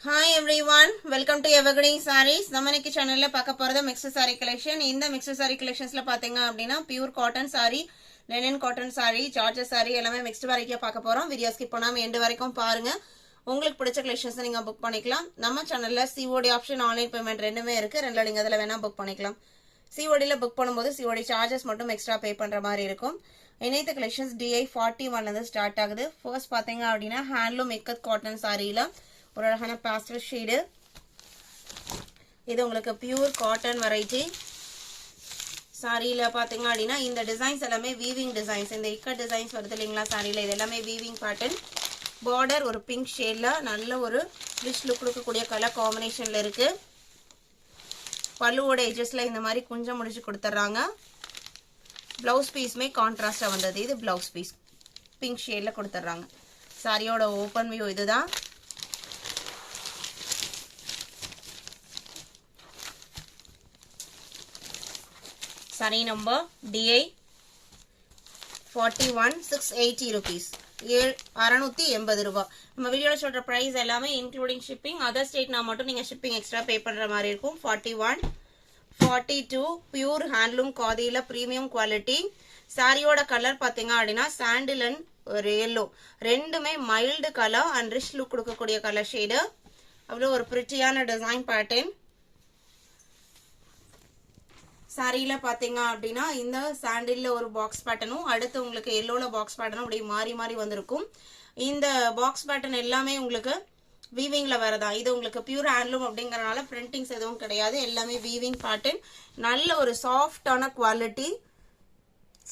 Hi everyone, welcome to Evergreen Sarees. நம்ம இன்னைக்கு சேனல்ல பார்க்க போறது mixed saree collection. இந்த mixed saree collectionsல பாத்தீங்க அப்படினா pure cotton saree, linen cotton saree, Georgette saree எல்லாமே mixed வரைக்கும் பார்க்க போறோம். வீடியோ ஸ்கிப் பண்ணாம எண்ட் வரைக்கும் பாருங்க. உங்களுக்கு பிடிச்ச collections நீங்க புக் பண்ணிக்கலாம். நம்ம சேனல்ல COD ஆப்ஷன் ஆன்லைன் பேமெண்ட் ரெண்டுமே இருக்கு. ரெண்டுல நீங்க அதல வேணா புக் பண்ணிக்கலாம். COD ல புக் பண்ணும்போது COD சார்ஜஸ் மட்டும் எக்ஸ்ட்ரா பே பண்ற மாதிரி இருக்கும். இன்னைக்கு collections DI 41 ல இருந்து ஸ்டார்ட் ஆகுது. ஃபர்ஸ்ட் பாத்தீங்க அப்படினா ஹேண்ட்லூம் இக்கத் காட்டன் சாரீல ஒரு அழகான பாஸ்டல் ஷேடு. இது உங்களுக்கு பியூர் காட்டன் வெரைட்டி. சாரியில பாத்தீங்க அப்படின்னா இந்த டிசைன்ஸ் எல்லாமே வீவிங் டிசைன்ஸ். இந்த இக்கட் டிசைன்ஸ் வருது இல்லைங்களா சாரியில, இது எல்லாமே வீவிங் பேட்டர்ன். பார்டர் ஒரு பிங்க் ஷேட்ல நல்ல ஒரு ரிச் லுக் கொடுக்கக்கூடிய கலர் காம்பினேஷன்ல இருக்கு. பல்லுவோட எட்ஜஸ்ல இந்த மாதிரி குஞ்சம் முடிச்சு கொடுத்துட்றாங்க. பிளவுஸ் பீஸ்மே கான்ட்ராஸ்டா வந்தது. இது பிளவுஸ் பீஸ் பிங்க் ஷேட்ல கொடுத்துட்றாங்க. சாரியோட ஓப்பன் வியூ இதுதான். Saree number DI 41 680 rupees 680 ரூபாய். நம்ம வீடியோல சொல்ற பிரைஸ் எல்லாமே இன்க்ளூடிங் ஷிப்பிங். அதர் ஸ்டேட்னா மட்டும் நீங்க ஷிப்பிங் எக்ஸ்ட்ரா பே பண்ற மாதிரி இருக்கும். 41 42 பியூர் ஹேண்ட்லூம் காதியில பிரீமியம் குவாலிட்டி. சாரியோட கலர் பாத்தீங்க அப்படின்னா சாண்டில் அண்ட் ஒரு எல்லோ, ரெண்டுமே mild colour and rich look கொடுக்கக்கூடிய கலர் ஷேடு. அவ்வளோ ஒரு பிரிட்டியான டிசைன் பேட்டர்ன். சாரியில பாத்தீங்க அப்படின்னா இந்த சாண்டில்ல ஒரு பாக்ஸ் பேட்டர்னும், அடுத்து உங்களுக்கு எல்லோல பாக்ஸ் பேட்டர்னும் அப்படி மாறி மாறி வந்திருக்கும். இந்த பாக்ஸ் பேட்டர்ன் எல்லாமே உங்களுக்கு வீவிங்ல வரதா. இது உங்களுக்கு பியூர் ஹேண்ட்லூம் அப்படிங்கறனால பிரிண்டிங்ஸ் எதுவும் கிடையாது. எல்லாமே வீவிங் பேட்டர்ன். நல்ல ஒரு சாஃப்டான குவாலிட்டி.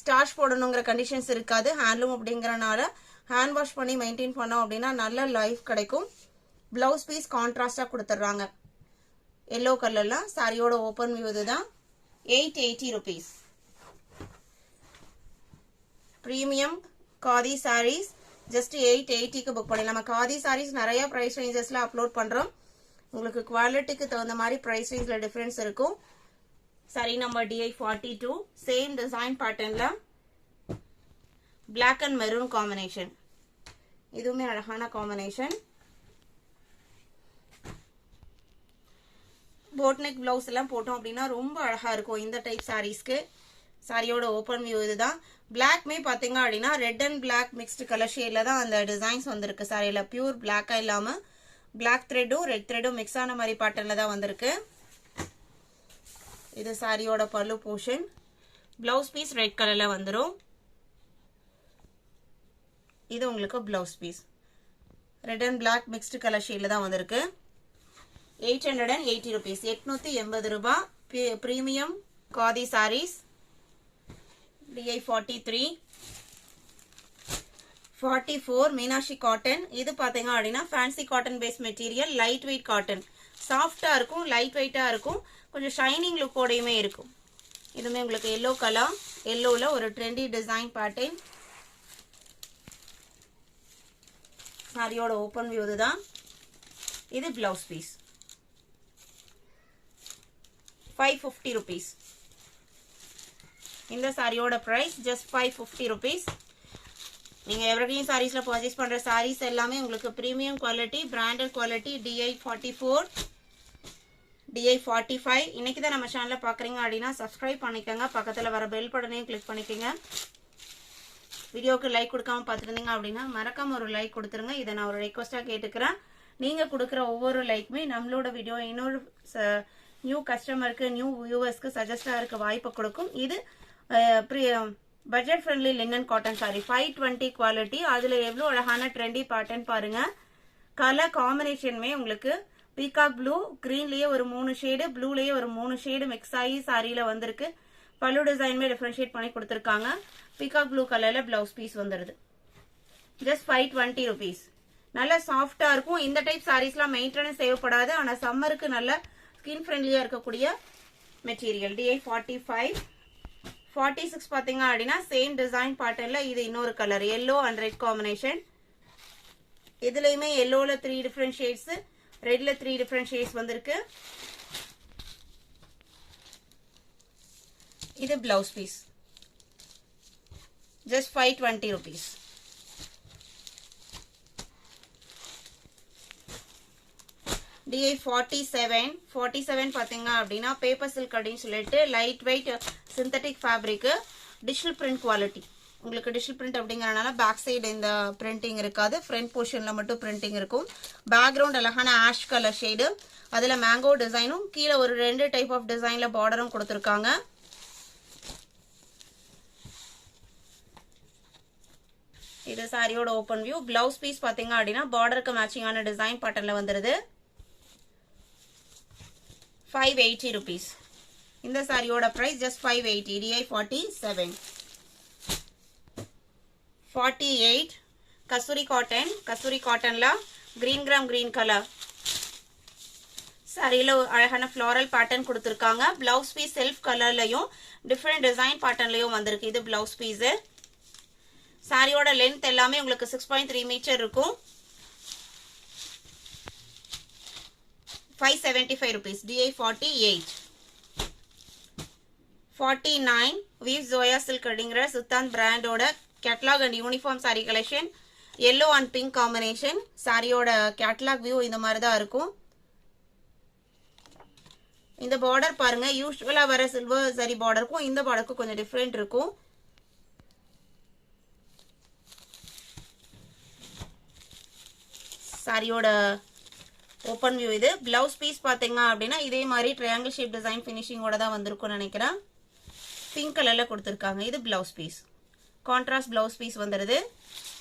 ஸ்டார்ச் போடணுங்கிற கண்டிஷன்ஸ் இருக்காது. ஹேண்ட்லூம் அப்படிங்கறனால ஹேண்ட் வாஷ் பண்ணி மெயின்டைன் பண்ணோம் அப்படின்னா நல்ல லைஃப் கிடைக்கும். பிளவுஸ் பீஸ் கான்ட்ராஸ்டா கொடுத்துட்றாங்க எல்லோ கலர்ல. சாரியோட ஓப்பன் வியூ இதுதான். 880 rupees. Premium Khadi sarees just 880 க்கு புக் பண்ணலாம். நம்ம Khadi sarees நிறைய பிரைஸ் ரேஞ்சஸ்ல அப்லோட் பண்றோம். உங்களுக்கு குவாலிட்டிக்கு தகுந்த மாதிரி பிரைஸ் ரேஞ்ச்ல டிஃபரன்ஸ் இருக்கும். saree number DI 42 same design பேட்டர்ன்ல black and maroon காம்பினேஷன். இதுவுமே அழகான காம்பினேஷன். போட் நெக் பிளவுஸ் எல்லாம் போட்டோம் அப்படின்னா ரொம்ப அழகா இருக்கும் இந்த டைப் சாரீஸ்க்கு. சாரியோட ஓப்பன் வியூ இதுதான். பிளாக்மே பாத்தீங்க அப்படின்னா red and black mixed colour ஷேட்ல தான் அந்த டிசைன்ஸ் வந்திருக்கு. சாரியில பியூர் பிளாக்கா இல்லாம பிளாக் த்ரெட்டும் ரெட் த்ரெட்டும் மிக்ஸ் ஆன மாதிரி பேட்டர்ன்ல தான் வந்திருக்கு. இது சாரியோட பல்லு போர்ஷன். பிளவுஸ் பீஸ் ரெட் கலர்ல வந்துடும். இது உங்களுக்கு blouse piece red and black mixed colour ஷேட்ல தான் வந்திருக்கு. 880 rupees 880 ரூபாய். பிரீமியம் காதி சாரீஸ் DI 43 44 மீனாட்சி காட்டன். இது பாத்தீங்க அப்படின்னா fancy cotton base material, light weight cotton. சாஃப்டா இருக்கும், லைட் வெயிட்டா இருக்கும், கொஞ்சம் ஷைனிங் லுக்கோடையுமே இருக்கும். இதுமே உங்களுக்கு எல்லோ கலர், எல்லோல ஒரு ட்ரெண்டி டிசைன் பேட்டர்ன். சாரியோட ஓப்பன் வியூ இதுதான். இது பிளவுஸ் பீஸ் 550 rupees. இந்த சாரியோட பிரைஸ் ஜஸ்ட் 550 rupees. நீங்க எவர்கிரீன் சாரீஸ்ல பர்ச்சேஸ் பண்ற சாரீஸ் எல்லாமே உங்களுக்கு premium quality, branded quality. DI 44 DI 45. இன்னைக்கு தான் நம்ம சேனலை பாக்குறீங்க அப்படின்னா சப்ஸ்கிரைப் பண்ணிக்கோங்க. பக்கத்துல வர பெல் பட்டனையும் கிளிக் பண்ணிக்கோங்க. வீடியோக்கு லைக் கொடுக்காம பார்த்துருந்தீங்க அப்படின்னா மறக்காம ஒரு லைக் கொடுத்துருங்க. இதை நான் ஒரு ரெக்வஸ்டா கேட்டுக்கிறேன். நீங்க கொடுக்குற ஒவ்வொரு லைக்குமே நம்மளோட வீடியோ இன்னொரு நியூ கஸ்டமருக்கு, நியூ வியூவர்ஸ்க்கு சஜஸ்டா இருக்க வாய்ப்பு கொடுக்கும். இது budget friendly linen cotton sorry 520 quality. அதுல எவ்வளவு அழகான ட்ரெண்டி பேட்டர்ன் பாருங்க. கலர் காம்பினேஷனுமே உங்களுக்கு பீகாக் ப்ளூ, கிரீன்லயே ஒரு 3 ஷேடு, ப்ளூலயே ஒரு 3 ஷேடு மிக்ஸ் ஆகி சாரியில வந்திருக்கு. பல்லு டிசைன்மே டிஃபரன்ஷியேட் பண்ணி கொடுத்துருக்காங்க. பீகாக் ப்ளூ கலர்ல பிளவுஸ் பீஸ் வந்துருது. Just 520 rupees. நல்ல சாஃப்டா இருக்கும். இந்த டைப் சாரீஸ்லாம் மெயின்டெனன்ஸ் தேவைப்படாது. ஆனா சம்மருக்கு நல்ல ஸ்கின் ஃப்ரெண்ட்லியா இருக்கக்கூடிய மெட்டீரியல். DI 45 46 பாத்தீங்க அப்படின்னா சேம் டிசைன் பேட்டர்ன்ல இது இன்னொரு colour yellow and red combination. இதுலயுமே எல்லோல 3 டிஃபரண்ட் ஷேட்ஸ், ரெட்ல 3 டிஃபரண்ட் ஷேட்ஸ் வந்திருக்கு. இது blouse piece just 520 rupees. DI 47 பார்த்தீங்க அப்படின்னா பேப்பர் சில்க் அப்படின்னு சொல்லிட்டு light weight synthetic fabric digital print quality. உங்களுக்கு டிஜிட்டல் பிரிண்ட் அப்படிங்கறனால பேக் சைடு இந்த பிரிண்டிங் இருக்காது, ஃப்ரண்ட் போர்ஷன்ல மட்டும் பிரிண்டிங் இருக்கும். பேக்ரவுண்ட் அழகான ஆஷ் கலர் ஷேடு, அதுல மேங்கோ டிசைனும் கீழே ஒரு 2 டைப் ஆஃப் டிசைன்ல பார்டரும் கொடுத்துருக்காங்க. இது சாரியோட ஓப்பன் வியூ. பிளவுஸ் பீஸ் பாத்தீங்க அப்படின்னா பார்டருக்கு மேட்சிங்கான டிசைன் பேட்டர்ன்ல வந்துருது. 580 rupees. இந்த சாரியோட பிரைஸ் just 580. DI 47. 48 கஸ்தூரி காட்டன். கஸ்தூரி காட்டன்ல கிரீன் கிராம் கிரீன் கலர் சாரியில அழகான ஃப்ளோரல் பேட்டர்ன் கொடுத்துருக்காங்க. பிளவுஸ் பீஸ் செல்ஃப் கலர்லயும் டிஃப்ரெண்ட் டிசைன் பேட்டர்ன்லயும் வந்திருக்கு. இது பிளவுஸ் பீஸ். சாரியோட லென்த் எல்லாமே உங்களுக்கு 6.3 மீட்டர் இருக்கும். 575 rupees. DI 48. 49 Weave Zoya Silk அப்படிங்கிற சுத்தான் பிராண்டோட catalogue and uniform sari collection. yellow and pink combination. சாரியோட கேட்டலாக் வியூ இந்த மாதிரி தான் இருக்கும். இந்த பார்டர் பாருங்க, யூஸ்வலா வர சில்வர் சரி பார்டருக்கும் இந்த பார்டருக்கும் கொஞ்சம் டிஃப்ரெண்ட் இருக்கும். சாரியோட ஓப்பன் வியூ இது. பிளவுஸ் பீஸ் பாத்தீங்க அப்படின்னா இதே மாதிரி ட்ரையாங்கிள் ஷேப் டிசைன் ஃபினிஷிங்கோட தான் வந்திருக்கும்னு நினைக்கிறேன். பிங்க் கலர்ல கொடுத்துருக்காங்க. இது blouse piece. Contrast blouse piece வந்துருது.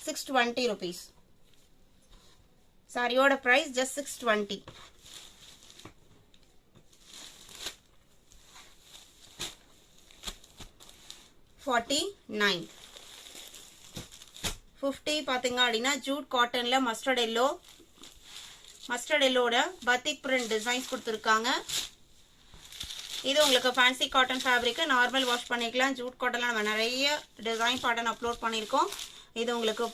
620 rupees. சாரியோட பிரைஸ் just 620. 49. 50 பாத்தீங்க அப்படின்னா ஜூட் காட்டன்ல மஸ்டர்ட் எல்லோட பத்திக் பிரிண்ட் டிசைன்ஸ் கொடுத்துருக்காங்க. இது உங்களுக்கு fancy cotton fabric, normal wash பண்ணிக்கலாம். ஜூட் காட்டன்ல நம்ம நிறைய டிசைன் பேட்டர்ன் அப்லோட் பண்ணியிருக்கோம். இது உங்களுக்கு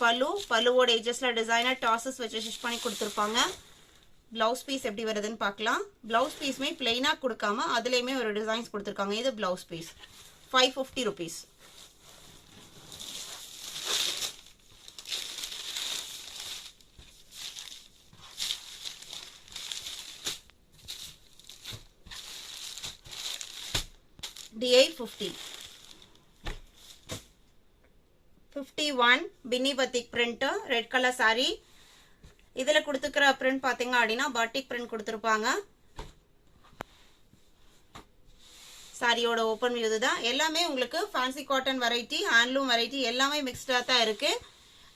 பல்லுவோட எஜஸ்ல டிசைனர் டாசஸ் வச்சு ஸ்டிச் பண்ணி கொடுத்துருப்பாங்க. பிளவுஸ் பீஸ் எப்படி வருதுன்னு பார்க்கலாம். பிளவுஸ் பீஸ்மே பிளெயினா கொடுக்காம அதுலயுமே ஒரு டிசைன்ஸ் கொடுத்துருக்காங்க. இது பிளவுஸ் பீஸ். 550 rupees. DI 50. 51 பின்னி பத்திக் பிரிண்ட் ரெட் கலர் சாரி. இதுல கொடுத்துக்கிற பிரிண்ட் பாத்தீங்க அப்படின்னா பாட்டிக் பிரிண்ட் கொடுத்துருப்பாங்க. சாரியோட ஓப்பன் வியூ தான். எல்லாமே உங்களுக்கு fancy cotton variety, handloom variety எல்லாமே மிக்ஸ்டா தான் இருக்கு.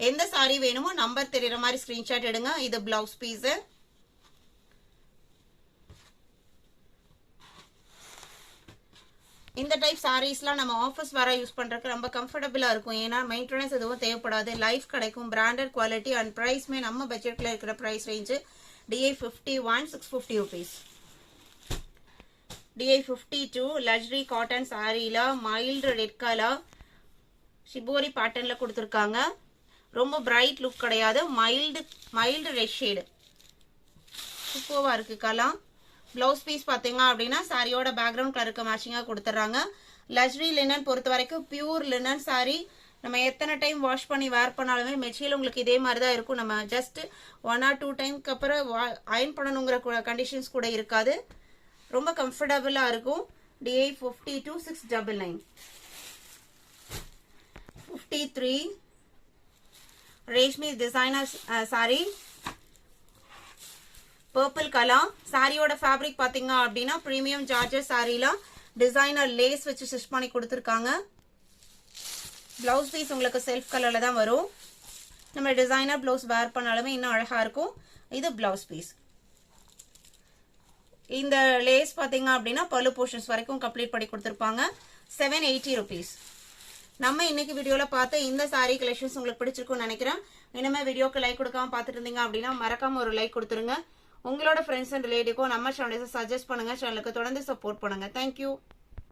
எந்த சாரி வேணுமோ நம்பர் தெரியற மாதிரி ஸ்கிரீன்ஷாட் எடுங்க. இது பிளவுஸ் பீஸ். இந்த டைப் சாரீஸ்லாம் நம்ம ஆஃபீஸ் வர யூஸ் பண்றதுக்கு ரொம்ப கம்ஃபர்டபுளா இருக்கும். ஏன்னா மெயின்டெனன்ஸ் எதுவும் தேவைப்படாது, லைஃப் கிடைக்கும், பிராண்டட் குவாலிட்டி அண்ட் பிரைஸ்மே நம்ம பட்ஜெட்ல இருக்கிற price range. DI 51. 650 rupees. DI 52 luxury cotton சாரியில மைல்டு ரெட் கலர் ஷிபோரி பேட்டர்ன்ல கொடுத்துருக்காங்க. ரொம்ப பிரைட் லுக் கிடையாது, மைல்டு ரெட் ஷேடு. சூப்பர்வா இருக்கு கலர். பிளவுஸ் பீஸ் பாத்தீங்க அப்படின்னா சாரியோட பேக்ரவுண்ட் கலருக்கு மேட்சிங்கா கொடுத்துறாங்க. லக்ஸரி லினன் பொறுத்த வரைக்கும் பியூர் லினன் சாரி. நம்ம எத்தனை டைம் வாஷ் பண்ணி வேர் பண்ணாலுமே மெட்டீரியல் உங்களுக்கு இதே மாதிரி தான் இருக்கும். நம்ம ஜஸ்ட் 1 or 2 டைம்க்கு அப்புறம் அயன் பண்ணணுங்கிற கண்டிஷன்ஸ் கூட இருக்காது. ரொம்ப கம்ஃபர்டபுளா இருக்கும். DI 52. 699. 53 Reshmi designer sorry. Purple colour. சாரியோட ஃபேப்ரிக் பாத்தீங்க அப்படின்னா பிரீமியம் ஜார்ஜர் சாரில டிசைனர் லேஸ் வச்சு ஸ்டிச் பண்ணி கொடுத்துருக்காங்க. பிளவுஸ் பீஸ் உங்களுக்கு செல்ஃப் கலர்ல தான் வரும். நம்ம டிசைனர் பிளவுஸ் வேர் பண்ணாலுமே இன்னும் அழகா இருக்கும். இது பிளவுஸ் பீஸ். இந்த லேஸ் பாத்தீங்க அப்படின்னா பல்லு போர்ஷன்ஸ் வரைக்கும் கம்ப்ளீட் பண்ணி கொடுத்துருப்பாங்க. 780 rupees. நம்ம இன்னைக்கு வீடியோல பார்த்த இந்த சாரி கலெக்ஷன்ஸ் உங்களுக்கு பிடிச்சிருக்கும்னு நினைக்கிறேன். இனிமே வீடியோக்கு லைக் கொடுக்காம பார்த்துட்டு இருந்தீங்க அப்படின்னா மறக்காம ஒரு லைக் கொடுத்துருங்க. உங்களோட ஃப்ரெண்ட்ஸ் அண்ட் ரிலேட்டிவ்க்கும் நம்ம சேனலை சஜஸ்ட் பண்ணுங்க. சேனலுக்கு தொடர்ந்து சப்போர்ட் பண்ணுங்க. தேங்க்யூ.